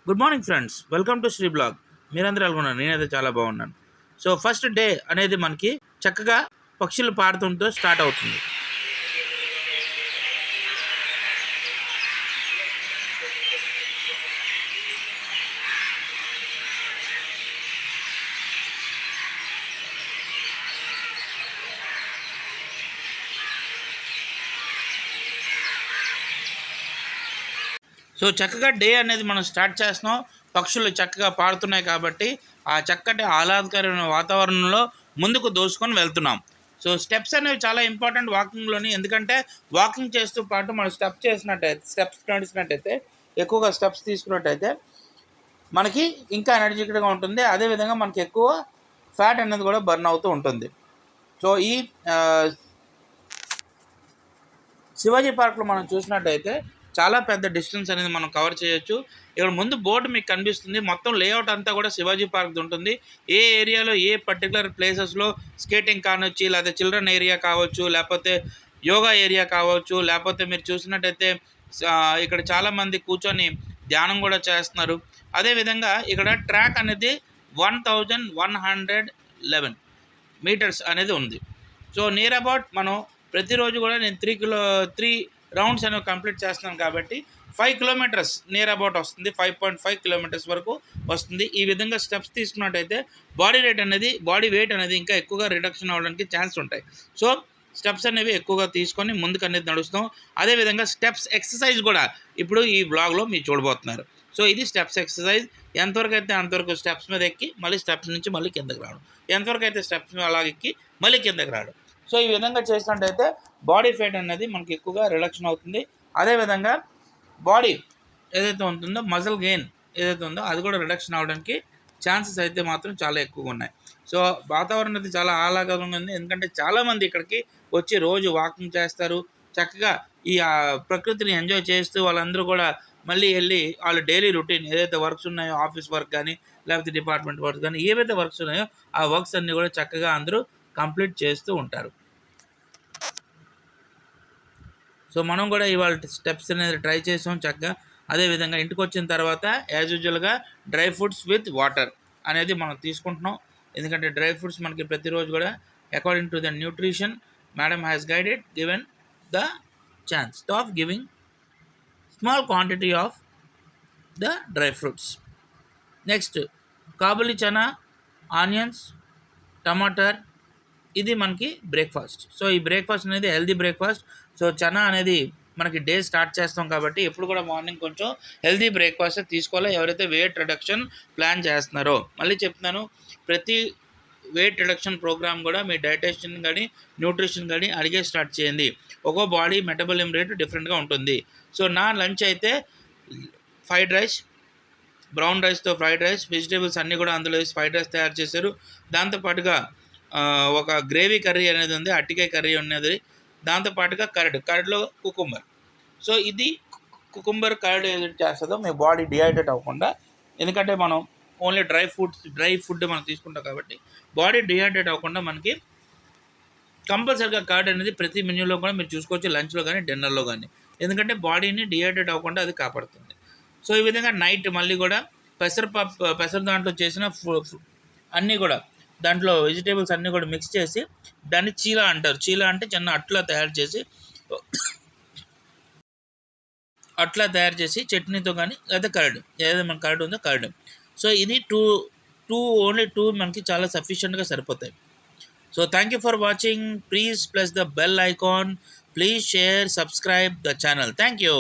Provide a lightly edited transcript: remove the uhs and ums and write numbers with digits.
Good morning friends, welcome to Sri blog. మీరందరూ అనుకున్నారు, నేనైతే చాలా బాగున్నాను. సో ఫస్ట్ డే అనేది మనకి చక్కగా పక్షులు పాడుతుంటూ స్టార్ట్ అవుతుంది. సో చక్కగా డే అనేది మనం స్టార్ట్ చేస్తున్నాం. పక్షులు చక్కగా పాడుతున్నాయి కాబట్టి ఆ చక్కటి ఆహ్లాదకరమైన వాతావరణంలో ముందుకు దోసుకొని వెళ్తున్నాం. సో స్టెప్స్ అనేవి చాలా ఇంపార్టెంట్ వాకింగ్లోని. ఎందుకంటే వాకింగ్ చేస్తూ పాటు మనం స్టెప్స్ నడిచినట్టయితే ఎక్కువగా స్టెప్స్ తీసుకున్నట్టయితే మనకి ఇంకా ఎనర్జెటిక్గా ఉంటుంది. అదేవిధంగా మనకి ఎక్కువ ఫ్యాట్ అనేది కూడా బర్న్ అవుతూ ఉంటుంది. సో ఈ శివాజీ పార్క్లో మనం చూసినట్టయితే చాలా పెద్ద డిస్టెన్స్ అనేది మనం కవర్ చేయొచ్చు. ఇక్కడ ముందు బోర్డు మీకు కనిపిస్తుంది. మొత్తం లేఅవుట్ అంతా కూడా శివాజీ పార్క్ ఉంటుంది. ఏ ఏరియాలో ఏ పర్టికులర్ ప్లేసెస్లో స్కేటింగ్ కానొచ్చి, లేకపోతే చిల్డ్రన్ ఏరియా కావచ్చు, లేకపోతే యోగా ఏరియా కావచ్చు, లేకపోతే మీరు చూసినట్టయితే ఇక్కడ చాలామంది కూర్చొని ధ్యానం కూడా చేస్తున్నారు. అదేవిధంగా ఇక్కడ ట్రాక్ అనేది 1111 మీటర్స్ అనేది ఉంది. సో నియర్ అబౌట్ మనం ప్రతిరోజు కూడా నేను 3 రౌండ్స్ అనేవి కంప్లీట్ చేస్తున్నాను కాబట్టి 5 కిలోమీటర్స్ నియర్ అబౌట్ వస్తుంది. 5.5 కిలోమీటర్స్ వరకు వస్తుంది. ఈ విధంగా స్టెప్స్ తీసుకున్నట్టయితే బాడీ వెయిట్ అనేది ఇంకా ఎక్కువగా రిడక్షన్ అవ్వడానికి ఛాన్స్ ఉంటాయి. సో స్టెప్స్ అనేవి ఎక్కువగా తీసుకొని ముందుకు అనేది నడుస్తాం. అదేవిధంగా స్టెప్స్ ఎక్సర్సైజ్ కూడా ఇప్పుడు ఈ బ్లాగ్లో మీరు చూడబోతున్నారు. సో ఇది స్టెప్స్ ఎక్సర్సైజ్. ఎంతవరకు అయితే అంతవరకు స్టెప్స్ మీద ఎక్కి మళ్ళీ స్టెప్స్ నుంచి మళ్ళీ కిందకి రావడం, ఎంతవరకు అయితే స్టెప్స్ మీద అలాగ ఎక్కి మళ్ళీ కిందకి రావడం. సో ఈ విధంగా చేసినట్టయితే బాడీ ఫేట్ అనేది మనకి ఎక్కువగా రిడక్షన్ అవుతుంది. అదేవిధంగా బాడీ ఏదైతే ఉంటుందో మజిల్ గెయిన్ ఏదైతే ఉందో అది కూడా రిడక్షన్ అవ్వడానికి ఛాన్సెస్ అయితే మాత్రం చాలా ఎక్కువగా ఉన్నాయి. సో వాతావరణం అయితే చాలా ఆహ్లాదకరంగా ఉంది. ఎందుకంటే చాలామంది ఇక్కడికి వచ్చి రోజు వాకింగ్ చేస్తారు. చక్కగా ఈ ప్రకృతిని ఎంజాయ్ చేస్తూ వాళ్ళందరూ కూడా మళ్ళీ వెళ్ళి వాళ్ళ డైలీ రొటీన్ ఏదైతే వర్క్స్ ఉన్నాయో, ఆఫీస్ వర్క్ కానీ లేకపోతే డిపార్ట్మెంట్ వర్క్ కానీ ఏవైతే వర్క్స్ ఉన్నాయో ఆ వర్క్స్ అన్నీ కూడా చక్కగా అందరూ కంప్లీట్ చేస్తూ ఉంటారు. సో మనం కూడా ఇవాళ స్టెప్స్ అనేది ట్రై చేసాం చక్కగా. అదేవిధంగా ఇంటికి వచ్చిన తర్వాత యాజ్ యూజువల్గా డ్రై ఫ్రూట్స్ విత్ వాటర్ అనేది మనం తీసుకుంటున్నాం. ఎందుకంటే డ్రై ఫ్రూట్స్ మనకి ప్రతిరోజు కూడా according to the nutrition madam has guided given the chance of giving small quantity of the dry fruits. Next kabuli chana, onions, టమాటర్, ఇది మనకి బ్రేక్ఫాస్ట్. సో ఈ బ్రేక్ఫాస్ట్ అనేది హెల్దీ బ్రేక్ఫాస్ట్. సో చనా అనేది మనకి డే స్టార్ట్ చేస్తాం కాబట్టి ఎప్పుడు కూడా మార్నింగ్ కొంచెం హెల్దీ బ్రేక్ఫాస్ట్ తీసుకోవాలి ఎవరైతే వెయిట్ రిడక్షన్ ప్లాన్ చేస్తున్నారో. మళ్ళీ చెప్తున్నాను, ప్రతి వెయిట్ రిడక్షన్ ప్రోగ్రామ్ కూడా మీ డైటేషన్ కానీ న్యూట్రిషన్ కానీ అడిగే స్టార్ట్ చేయండి. ఒక్కో బాడీ మెటబాలిజం రేటు డిఫరెంట్గా ఉంటుంది. సో నా లంచ్ అయితే ఫ్రైడ్ రైస్, బ్రౌన్ రైస్తో ఫ్రైడ్ రైస్, వెజిటేబుల్స్ అన్నీ కూడా అందులో వేసి ఫ్రైడ్ రైస్ తయారు చేశారు. దాంతోపాటుగా ఒక గ్రేవీ కర్రీ అనేది ఉంది, అట్టికాయ కర్రీ ఉన్నది. దాంతోపాటుగా కర్డ్లో కుకుంబర్. సో ఇది కుకుంబర్ కర్డ్ ఏదైతే చేస్తుందో మీ బాడీ డిహైడ్రేట్ అవ్వకుండా, ఎందుకంటే మనం ఓన్లీ డ్రై ఫుడ్ మనం తీసుకుంటాం కాబట్టి బాడీ డిహైడ్రేట్ అవ్వకుండా మనకి కంపల్సరీగా కర్డ్ అనేది ప్రతి మెన్యూలో కూడా మీరు చూసుకోవచ్చు, లంచ్లో కానీ డిన్నర్లో కానీ. ఎందుకంటే బాడీని డిహైడ్రేట్ అవ్వకుండా అది కాపాడుతుంది. సో ఈ విధంగా నైట్ మళ్ళీ కూడా పెసర దాంట్లో చేసిన అన్నీ కూడా దాంట్లో వెజిటేబుల్స్ అన్నీ కూడా మిక్స్ చేసి దాన్ని చీలా అంటారు. చీలా అంటే చిన్న అట్లా తయారు చేసి చట్నీతో కానీ లేదా కర్డ్ ఏదైతే మన కర్డ్ ఉందో కర్డ్. సో ఇది ఓన్లీ టూ మనకి చాలా సఫిషియెంట్గా సరిపోతాయి. So thank you for watching. Please press the bell icon. Please share, subscribe the channel. Thank you.